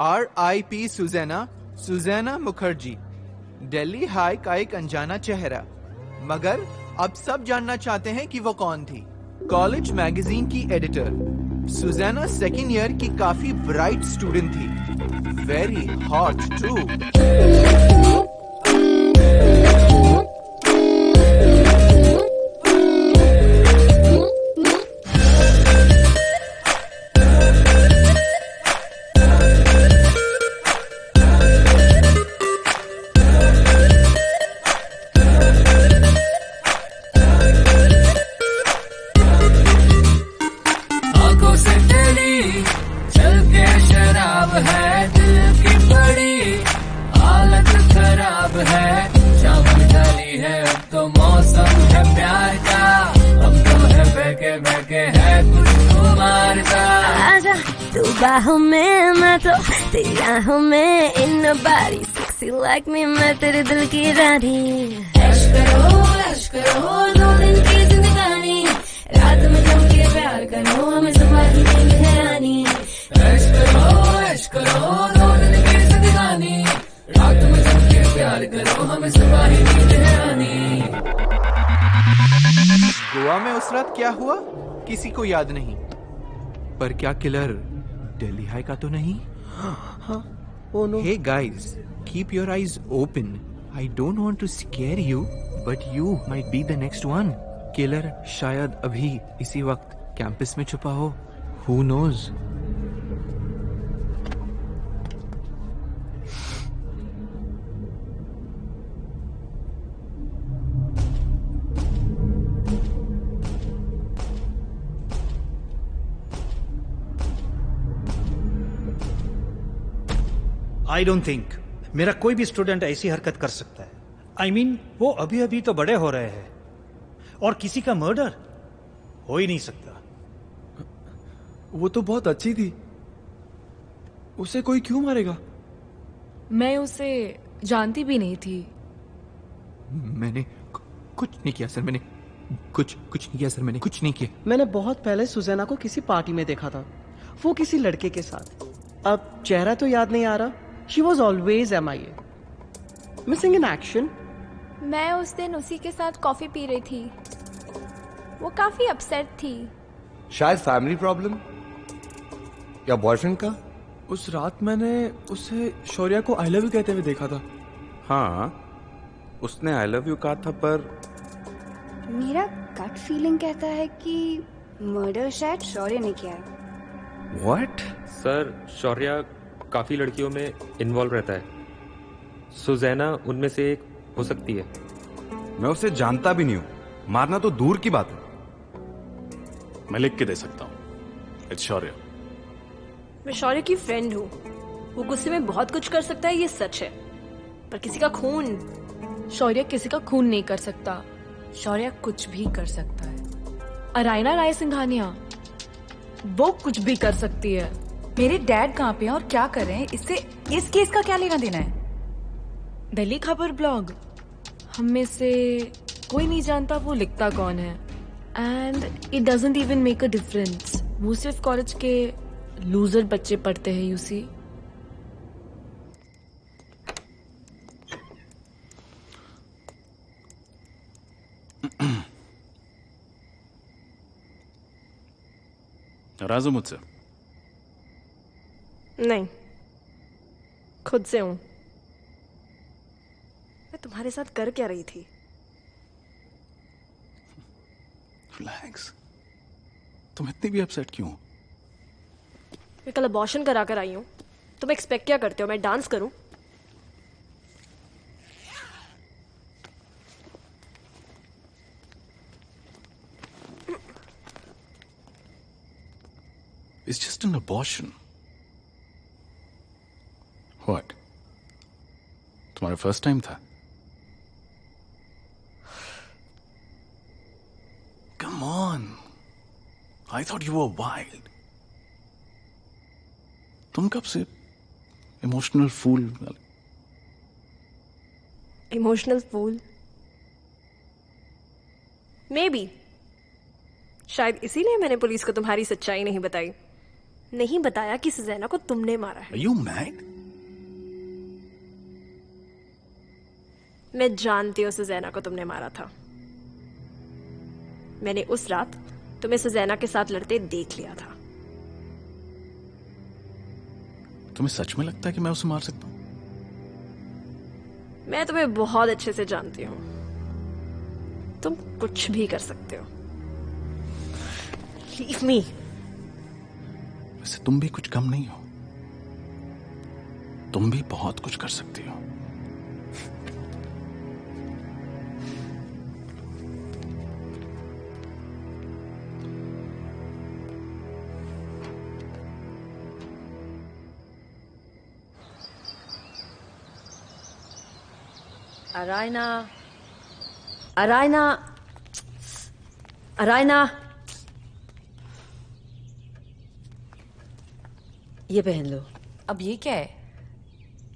RIP सुजैना Mukherjee, Delhi high का एक अनजाना चेहरा, मगर अब सब जानना चाहते हैं कि वो कौन थी। कॉलेज मैगजीन की एडिटर सुजैना सेकेंड ईयर की काफी ब्राइट स्टूडेंट थी, वेरी हॉट टू। बाहों में मैं तो तेरी राहों में, इन नोबडी सेक्सी लाइक मी, मैं तेरे दिल की रानी। ऐश करो 2 दिन की जिंदगानी, रात में जम के प्यार करो, हमें सुबह की नींद है आनी। ऐश करो 2 दिन की जिंदगानी, रात में जम के प्यार करो, हमें सुबह की नींद है आनी। गोवा में उस रात क्या हुआ किसी को याद नहीं, पर क्या किलर दिल्ली हाई का तो नहीं? Oh no. Hey guys, keep your eyes open. I don't want to scare you, but you might be the next one. Killer शायद अभी इसी वक्त कैंपस में छुपा हो. Who knows? I don't think मेरा कोई भी स्टूडेंट ऐसी हरकत कर सकता है। आई मीन वो अभी अभी तो बड़े हो रहे हैं, और किसी का मर्डर हो ही नहीं सकता। वो तो बहुत अच्छी थी, उसे कोई क्यों मारेगा? मैं उसे जानती भी नहीं थी। मैंने कुछ नहीं किया सर, मैंने कुछ नहीं किया सर, मैंने कुछ नहीं किया। मैंने बहुत पहले सुजैना को किसी पार्टी में देखा था, वो किसी लड़के के साथ। अब चेहरा तो याद नहीं आ रहा। She was always MIA, missing in action. मैं उस दिन उसी के साथ कॉफी पी रही थी, वो काफी अपसेट थी। शायद फैमिली प्रॉब्लम या बॉयफ्रेंड का। उस रात मैंने उसे शौर्या को आई लव यू कहते हुए देखा था। हाँ, उसने आई लव यू कहा था, पर मेरा गट फीलिंग कहता है कि मर्डर शायद शौर्य ने किया है। What? सर, शौर्या काफी लड़कियों में इन्वॉल्व रहता है, सुजैना उनमें से एक हो सकती है। मैं उसे जानता भी नहीं हूं, मारना तो दूर की बात है। मैं लिख के दे सकता हूँ, इट्स शौर्य। मैं शौर्य की फ्रेंड हूँ, वो गुस्से में बहुत कुछ कर सकता है, ये सच है, पर किसी का खून, शौर्य किसी का खून नहीं कर सकता। शौर्य कुछ भी कर सकता है। अरायना राय सिंघानिया, वो कुछ भी कर सकती है। मेरे डैड कहाँ पे हैं और क्या कर रहे हैं, इससे इस केस का क्या लेना देना है? दिल्ली खबर ब्लॉग, हम में से कोई नहीं जानता वो लिखता कौन है, and it doesn't even make a difference. वो सिर्फ कॉलेज के लूजर बच्चे पढ़ते हैं, यू सी। नाराज हो मुझसे? नहीं, खुद से हूं। मैं तुम्हारे साथ कर क्या रही थी? रिलैक्स, तुम इतनी भी अपसेट क्यों हो? मैं कल अबॉर्शन करा कर आई हूं, तुम एक्सपेक्ट क्या करते हो मैं डांस करूं? It's just an abortion. What? तुम्हारा फर्स्ट टाइम था? Come on. I thought you were wild. तुम कब से emotional fool? Emotional fool? Maybe. शायद इसीलिए मैंने पुलिस को तुम्हारी सच्चाई नहीं बताई। नहीं बताया कि सुजैना को तुमने मारा है। Are you mad? मैं जानती हूँ सुजैना को तुमने मारा था। मैंने उस रात तुम्हें सुजैना के साथ लड़ते देख लिया था। तुम्हें सच में लगता है कि मैं उसे मार सकता हूँ? मैं तुम्हें बहुत अच्छे से जानती हूँ। तुम कुछ भी कर सकते हो। Leave me. वैसे तुम भी कुछ कम नहीं हो। तुम भी बहुत कुछ कर सकती हो। अरायना, अरायना, अरायना, ये पहन लो। अब ये क्या है?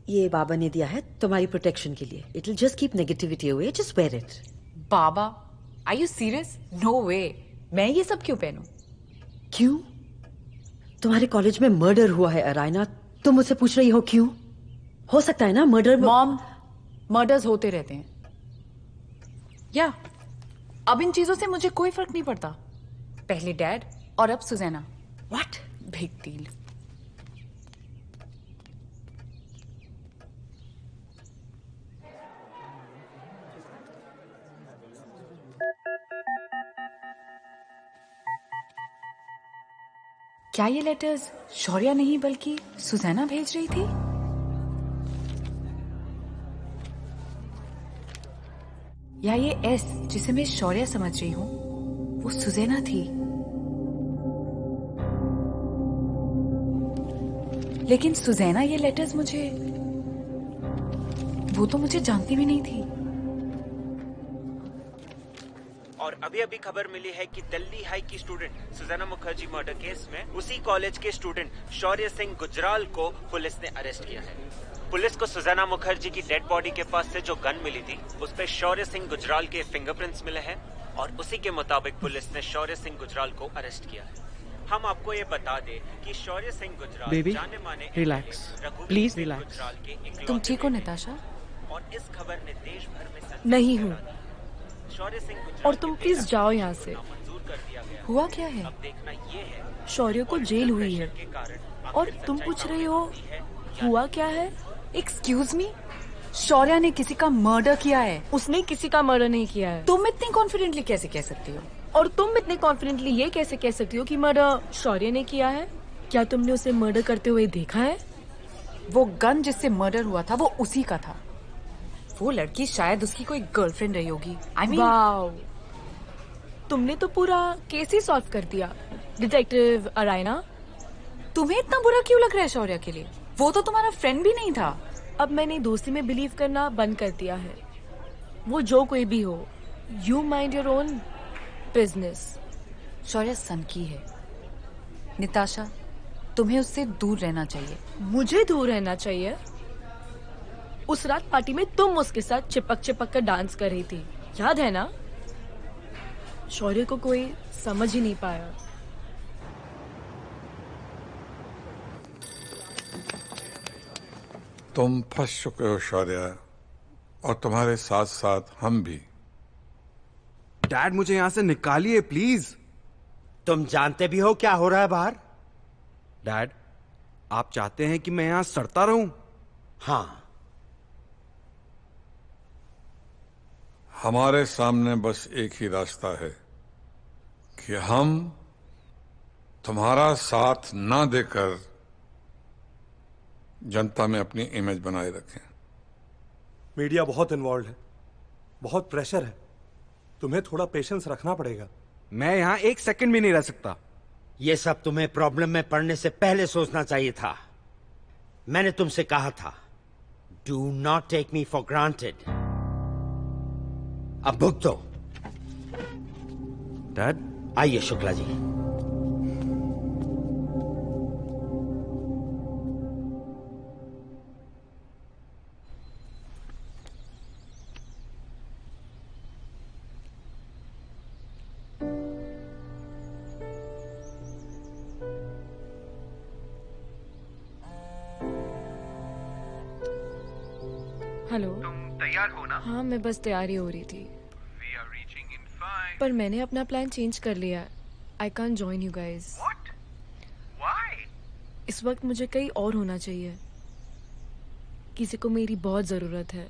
ये बाबा ने दिया है तुम्हारी प्रोटेक्शन के लिए। It will just keep negativity away. Just wear it. बाबा, are you serious? No way. मैं ये सब क्यों पहनूं? क्यों? तुम्हारे कॉलेज में मर्डर हुआ है अरायना। तुम मुझसे पूछ रही हो क्यों? हो सकता है ना मर्डर। मॉम, मर्डर्स होते रहते हैं। या अब इन चीजों से मुझे कोई फर्क नहीं पड़ता। पहले डैड और अब सुजैना। व्हाट? Big deal. क्या ये लेटर्स शौर्या नहीं बल्कि सुजैना भेज रही थी? या ये एस जिसे मैं शौर्या समझ रही हूं वो सुजैना थी? लेकिन सुजैना ये लेटर्स वो तो मुझे जानती भी नहीं थी। और अभी अभी खबर मिली है कि दिल्ली हाई की स्टूडेंट सुजैना मुखर्जी मर्डर केस में उसी कॉलेज के स्टूडेंट शौर्य सिंह गुजराल को पुलिस ने अरेस्ट किया है। पुलिस को सुजैना मुखर्जी की डेड बॉडी के पास से जो गन मिली थी उस पर शौर्य सिंह गुजराल के फिंगरप्रिंट्स मिले हैं और उसी के मुताबिक पुलिस ने शौर्य सिंह गुजराल को अरेस्ट किया है। हम आपको ये बता दें कि शौर्य सिंह गुजराल जाने माने रिलैक्स, प्लीज रिलैक्स। तुम ठीक हो निताशा? और इस खबर ने देश भर में नहीं हूँ। और तुम प्लीज जाओ यहाँ से। हुआ क्या है? अब देखना ये है शौर्य को जेल हुई है और तुम पूछ रही हो हुआ क्या है? एक्सक्यूज मी, शौर्या ने किसी का मर्डर किया है। उसने किसी का मर्डर नहीं किया है। तुम इतनी कॉन्फिडेंटली कैसे कह सकती हो? और तुम इतने कॉन्फिडेंटली ये कैसे कह सकती हो कि मर्डर शौर्य ने किया है? क्या तुमने उसे मर्डर करते हुए देखा है? वो गन जिससे मर्डर हुआ था वो उसी का था। वो लड़की शायद उसकी कोई गर्लफ्रेंड रही होगी। I mean, वाओ, तुमने तो पूरा केस ही सॉल्व कर दिया डिटेक्टिव अरायना। तुम्हें इतना बुरा क्यों लग रहा है शौर्या के लिए? वो तो तुम्हारा फ्रेंड भी नहीं था। अब मैंने दोस्ती में बिलीव करना बंद कर दिया है। वो जो कोई भी हो, you mind your own business. Shaurya सनकी है निताशा, तुम्हें उससे दूर रहना चाहिए। मुझे दूर रहना चाहिए? उस रात पार्टी में तुम उसके साथ चिपक चिपक कर डांस कर रही थी, याद है ना? शौर्य को कोई समझ ही नहीं पाया। तुम फंस चुके हो शौर्या, और तुम्हारे साथ साथ हम भी। डैड, मुझे यहां से निकालिए प्लीज। तुम जानते भी हो क्या हो रहा है बाहर? डैड, आप चाहते हैं कि मैं यहां सड़ता रहूं? हाँ। हमारे सामने बस एक ही रास्ता है कि हम तुम्हारा साथ ना देकर जनता में अपनी इमेज बनाए रखें। मीडिया बहुत इन्वॉल्व है, बहुत प्रेशर है, तुम्हें थोड़ा पेशेंस रखना पड़ेगा। मैं यहाँ एक सेकंड भी नहीं रह सकता। ये सब तुम्हें प्रॉब्लम में पड़ने से पहले सोचना चाहिए था। मैंने तुमसे कहा था, do not take me for granted. अब भुगतो। डैड, आइए शुक्ला जी। हेलो। तुम तैयार हो ना? हाँ, मैं बस तैयारी हो रही थी। We are reaching in 5. पर मैंने अपना प्लान चेंज कर लिया है। I can't join you guys. What? Why? इस वक्त मुझे कहीं और होना चाहिए। किसी को मेरी बहुत जरूरत है।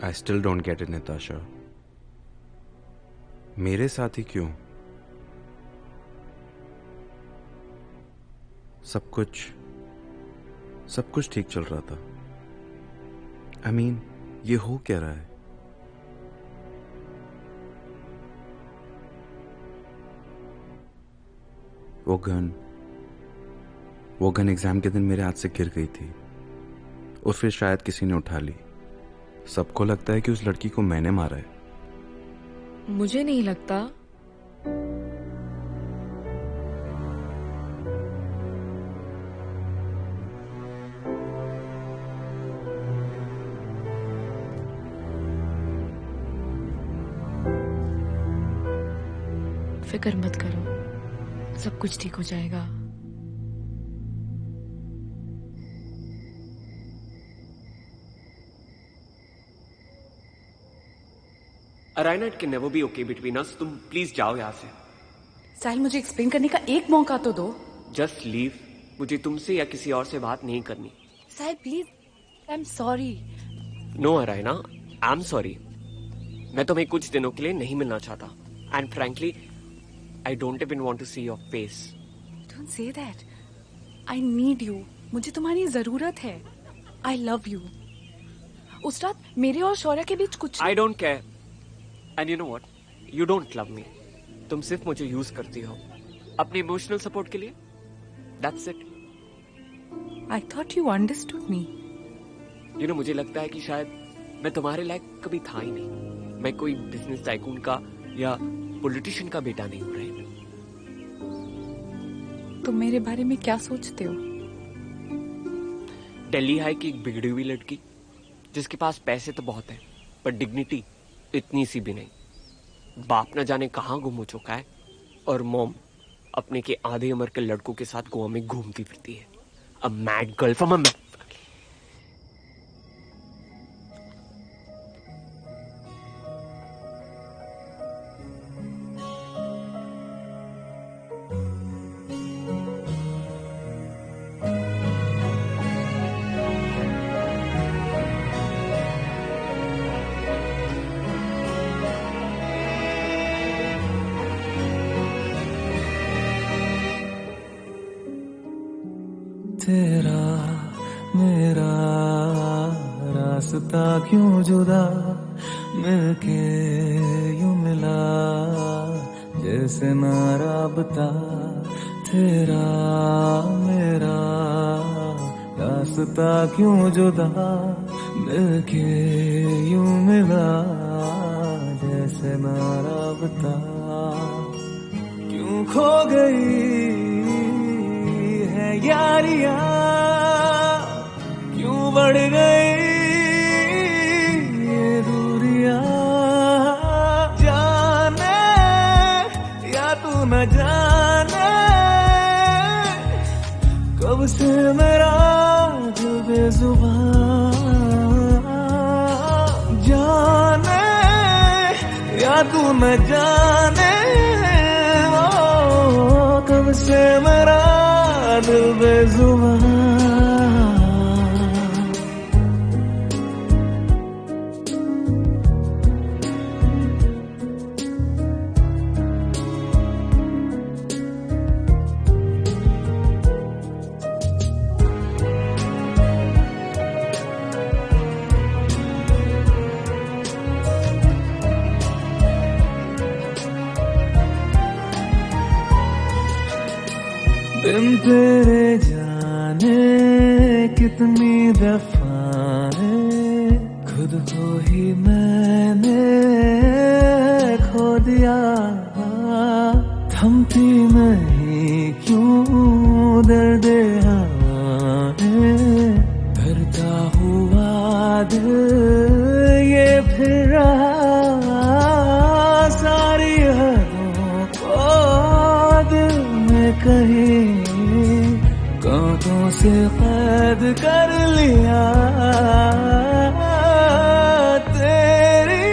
I still don't get it, Natasha. मेरे साथ ही क्यों? सब कुछ ठीक चल रहा था। I mean, ये हो क्या रहा है? वो गन एग्जाम के दिन मेरे हाथ से गिर गई थी और फिर शायद किसी ने उठा ली। सबको लगता है कि उस लड़की को मैंने मारा है। मुझे नहीं लगता। फिक्र मत करो, सब कुछ ठीक हो जाएगा। Araina, it can never be okay between us. तुम प्लीज जाओ यहाँ से। साहिल, मुझे एक्सप्लेन करने का एक मौका तो दो। Just leave. मुझे तुमसे या किसी और से बात नहीं करनी। Sahil please, I am sorry. No Araina, I am sorry. मैं तुम्हें कुछ दिनों के लिए नहीं मिलना चाहता। And frankly, I don't even want to see your face. Don't say that. I need you. मुझे तुम्हारी जरूरत है। I love you. उस रात मेरे और शौर्य के बीच कुछ I don't care. And you know what, you don't love me. तुम सिर्फ मुझे यूज करती हो अपने इमोशनल सपोर्ट के लिए। That's it. I thought you understood me. You know, मुझे लगता है कि शायद मैं तुम्हारे लायक कभी था ही नहीं। मैं कोई बिजनेस टाइकून का या पॉलिटिशियन का बेटा नहीं हूं रहे। तुम मेरे बारे में क्या सोचते हो? दिल्ली हाई की एक बिगड़ी हुई लड़की जिसके पास पैसे तो बहुत है पर डिग्निटी इतनी सी भी नहीं। बाप न जाने कहाँ गुम हो चुका है और मॉम अपने के आधे उम्र के लड़कों के साथ गोवा में घूमती फिरती है। A mad girl from a तेरा मेरा रास्ता क्यों जुदा मिलके यूं मिला जैसे ना राबता। तेरा मेरा रास्ता क्यों जुदा मिलके यूं मिला जैसे ना राबता। क्यों खो गई यारियां, क्यों बढ़ गई ये दूरियां। जाने या तू न जाने कब से मेरा दिल बेजुबान। जाने या तू न जाने कब से मेरा दिल बेजुबान। दिन तेरे जाने कितनी दफा है खुद को ही मैंने खो दिया। थमती नहीं क्यों दर्द है, भरता दिल ये फिर रहा सारी हदों को दिल में कहीं कांटों से कैद कर लिया तेरी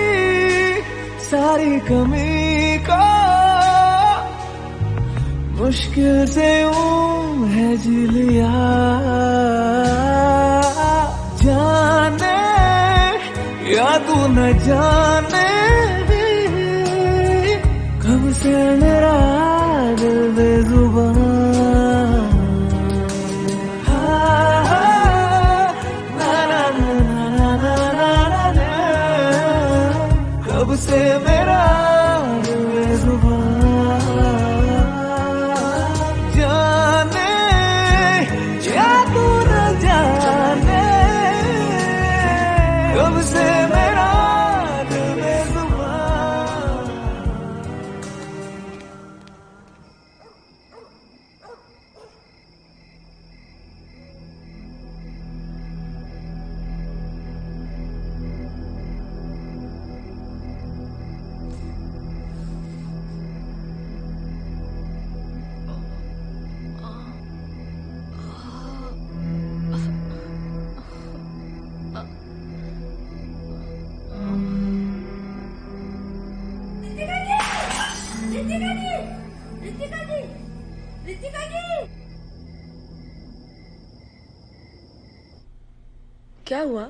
सारी कमी को मुश्किल से है जी लिया जाने या तू न जाने कब से मेरा दिल बेजुबान कब से मेरा दिल बेजुबान जाने या तू न जाने कब से मेरा दिल बेजुबान क्या हुआ?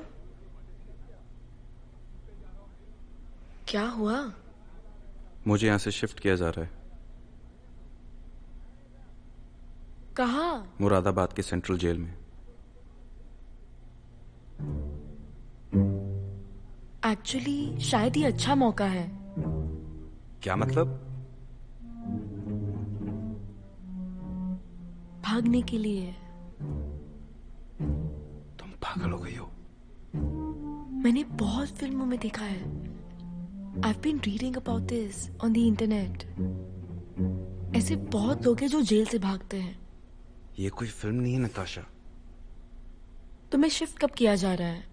क्या हुआ? मुझे यहाँ से शिफ्ट किया जा रहा है। कहाँ? मुरादाबाद के सेंट्रल जेल में। एक्चुअली शायद ये अच्छा मौका है। क्या मतलब? भागने के लिए। तुम पागल हो गई हो। मैंने बहुत फिल्मों में देखा है। I've been reading about this on the internet. ऐसे बहुत लोग हैं जो जेल से भागते हैं। ये कोई फिल्म नहीं है नताशा। तुम्हें शिफ्ट कब किया जा रहा है?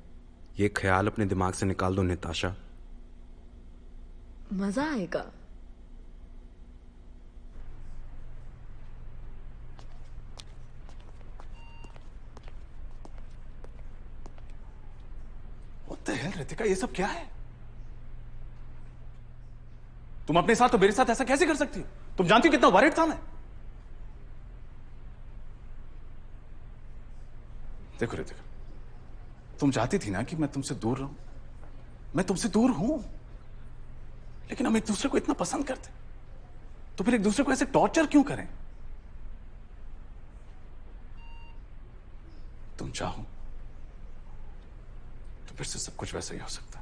ये ख्याल अपने दिमाग से निकाल दो नताशा। मजा आएगा। What the hell, रितिका, ये सब क्या है? तुम अपने साथ तो मेरे साथ ऐसा कैसे कर सकती हो? तुम जानती हो कितना वरीड था मैं? देखो रितिका, तुम चाहती थी ना कि मैं तुमसे दूर रहूं। मैं तुमसे दूर हूं, लेकिन हम एक दूसरे को इतना पसंद करते, तो फिर एक दूसरे को ऐसे टॉर्चर क्यों करें? तुम चाहो तो फिर से सब कुछ वैसा ही हो सकता है।